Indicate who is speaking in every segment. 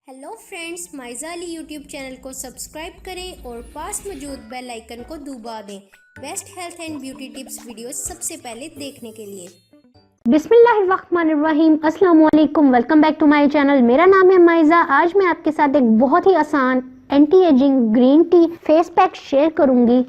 Speaker 1: Hello friends, Maiza Ali YouTube channel को subscribe करें और पास मौजूद बेल आइकन को दबा दें best health and beauty tips videos सबसे पहले देखने के लिए।
Speaker 2: बिस्मिल्लाहिर्रहमानिर्रहीम, अस्सलाम वालेकुम, welcome back to my channel. मेरा नाम है माइज़ा। आज मैं आपके साथ एक बहुत ही आसान anti ageing green tea face pack share करूंगी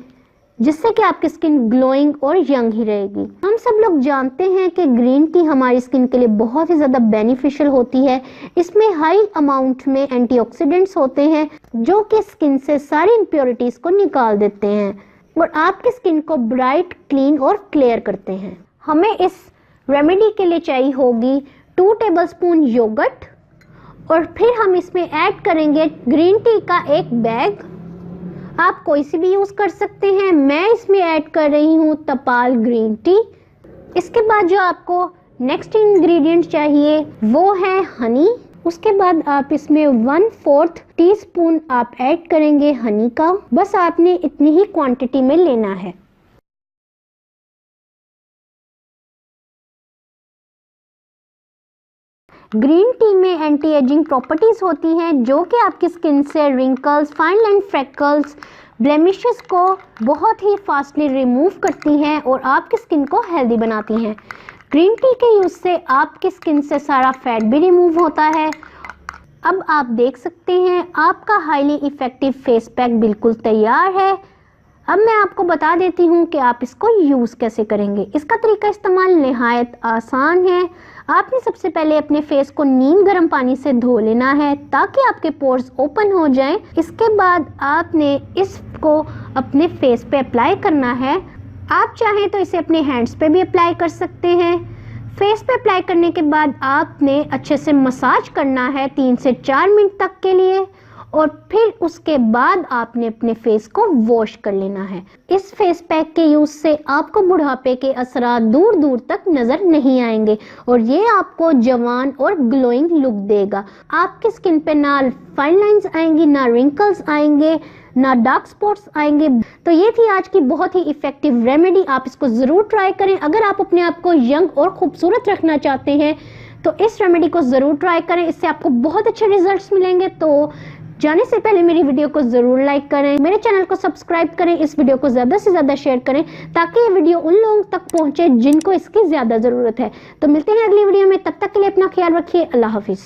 Speaker 2: जिससे कि आपकी स्किन ग्लोइंग और यंग ही रहेगी। हम सब लोग जानते हैं कि ग्रीन टी हमारी स्किन के लिए बहुत ही ज़्यादा बेनिफिशियल होती है। इसमें हाई अमाउंट में एंटीऑक्सीडेंट्स होते हैं जो कि स्किन से सारी इम्प्योरिटीज़ को निकाल देते हैं और आपकी स्किन को ब्राइट, क्लीन और क्लियर करते हैं। हमें इस रेमेडी के लिए चाहिए होगी 2 टेबलस्पून योगर्ट और फिर हम इसमें ऐड करेंगे ग्रीन टी का एक बैग। आप कोई सी भी यूज़ कर सकते हैं। मैं इसमें ऐड कर रही हूँ तपाल ग्रीन टी। इसके बाद जो आपको नेक्स्ट इंग्रेडिएंट चाहिए वो है हनी। उसके बाद आप इसमें 1/4 टीस्पून आप ऐड करेंगे हनी का। बस आपने इतनी ही क्वांटिटी में लेना है। ग्रीन टी में एंटी एजिंग प्रॉपर्टीज होती हैं जो कि आपकी स्किन से wrinkles, fine line, freckles, blemishes को बहुत ही फास्टली रिमूव करती हैं और आपकी स्किन को हेल्दी बनाती हैं। ग्रीन टी के यूज़ से आपकी स्किन से सारा फैट भी रिमूव होता है। अब आप देख सकते हैं आपका हाईली इफ़ेक्टिव फेस पैक बिल्कुल तैयार है। अब मैं आपको बता देती हूँ कि आप इसको यूज़ कैसे करेंगे। इसका तरीका इस्तेमाल निहायत आसान है। आपने सबसे पहले अपने फेस को नीम गर्म पानी से धो लेना है ताकि आपके पोर्स ओपन हो जाएं। इसके बाद आपने इसको अपने फेस पे अप्लाई करना है। आप चाहें तो इसे अपने हैंड्स पे भी अप्लाई कर सकते हैं। फेस पे अप्लाई करने के बाद आपने अच्छे से मसाज करना है 3 से 4 मिनट तक के लिए और फिर उसके बाद आपने अपने फेस को वॉश कर लेना है। इस फेस पैक के यूज़ से आपको बुढ़ापे के असरात दूर दूर तक नज़र नहीं आएंगे और ये आपको जवान और ग्लोइंग लुक देगा। आपकी स्किन पे ना फाइन लाइंस आएंगी, ना रिंकल्स आएंगे, ना डार्क स्पॉट्स आएंगे। तो ये थी आज की बहुत ही इफ़ेक्टिव रेमेडी। आप इसको ज़रूर ट्राई करें। अगर आप अपने आप को यंग और खूबसूरत रखना चाहते हैं तो इस रेमेडी को ज़रूर ट्राई करें। इससे आपको बहुत अच्छे रिजल्ट्स मिलेंगे। तो जाने से पहले मेरी वीडियो को ज़रूर लाइक करें, मेरे चैनल को सब्सक्राइब करें, इस वीडियो को ज़्यादा से ज़्यादा शेयर करें ताकि ये वीडियो उन लोगों तक पहुंचे जिनको इसकी ज़्यादा ज़रूरत है। तो मिलते हैं अगली वीडियो में, तब तक के लिए अपना ख्याल रखिए। अल्लाह हाफिज़।